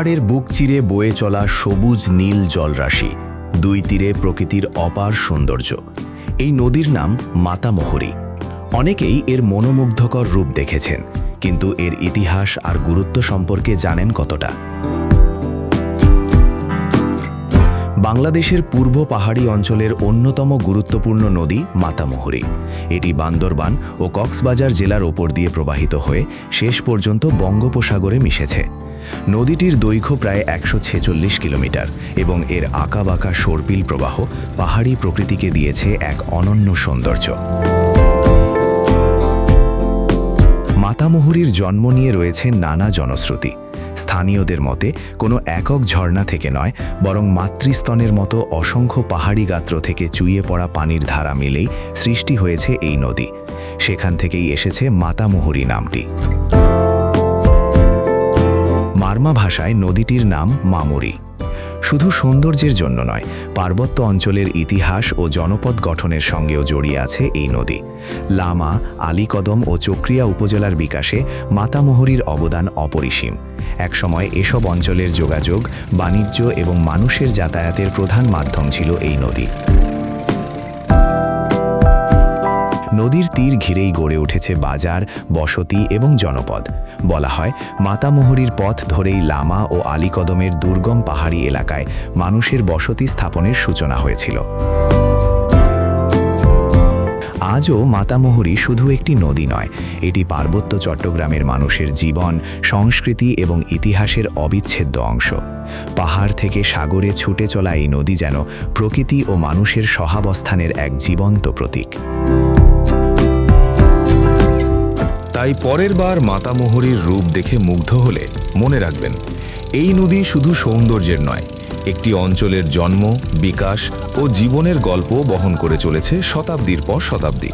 পাহাড়ের বুক চিরে বয়ে চলা সবুজ নীল জলরাশি, দুই তীরে প্রকৃতির অপার সৌন্দর্য। এই নদীর নাম মাতামুহুরী। অনেকেই এর মনোমুগ্ধকর রূপ দেখেছেন, কিন্তু এর ইতিহাস আর গুরুত্ব সম্পর্কে জানেন কতটা? বাংলাদেশের পূর্ব পাহাড়ি অঞ্চলের অন্যতম গুরুত্বপূর্ণ নদী মাতামুহুরী। এটি বান্দরবান ও কক্সবাজার জেলার ওপর দিয়ে প্রবাহিত হয়ে শেষ পর্যন্ত বঙ্গোপসাগরে মিশেছে। নদীটির দৈর্ঘ্য প্রায় ১৪৬ কিলোমিটার এবং এর আঁকাবাঁকা সর্পিল প্রবাহ পাহাড়ি প্রকৃতিকে দিয়েছে এক অনন্য সৌন্দর্য। মাতামুহুরীর জন্ম নিয়ে রয়েছে নানা জনশ্রুতি। স্থানীয়দের মতে কোনো একক ঝর্ণা থেকে নয়, বরং মাতৃস্তনের মতো অসংখ্য পাহাড়ি গাত্র থেকে চুইয়ে পড়া পানির ধারা মিলেই সৃষ্টি হয়েছে এই নদী। সেখান থেকেই এসেছে মাতামুহুরী নামটি। মারমা ভাষায় নদীটির নাম মামুরি। শুধু সৌন্দর্যের জন্য নয়, পার্বত্য অঞ্চলের ইতিহাস ও জনপদ গঠনের সঙ্গেও জড়িয়ে আছে এই নদী। লামা, আলীকদম ও চক্রিয়া উপজেলার বিকাশে মাতামুহুরীর অবদান অপরিসীম। একসময় এসব অঞ্চলের যোগাযোগ, বাণিজ্য এবং মানুষের যাতায়াতের প্রধান মাধ্যম ছিল এই নদী। নদীর তীর ঘিরেই গড়ে উঠেছে বাজার, বসতি এবং জনপদ। বলা হয়, মাতামুহুরীর পথ ধরেই লামা ও আলীকদমের দুর্গম পাহাড়ি এলাকায় মানুষের বসতি স্থাপনের সূচনা হয়েছিল। আজও মাতামুহুরী শুধু একটি নদী নয়, এটি পার্বত্য চট্টগ্রামের মানুষের জীবন, সংস্কৃতি এবং ইতিহাসের অবিচ্ছেদ্য অংশ। পাহাড় থেকে সাগরে ছুটে চলা এই নদী যেন প্রকৃতি ও মানুষের সহাবস্থানের এক জীবন্ত প্রতীক। তাই পরের বার মাতামুহুরীর রূপ দেখে মুগ্ধ হলে মনে রাখবেন, এই নদী শুধু সৌন্দর্যের নয়, একটি অঞ্চলের জন্ম, বিকাশ ও জীবনের গল্প বহন করে চলেছে শতাব্দীর পর শতাব্দী।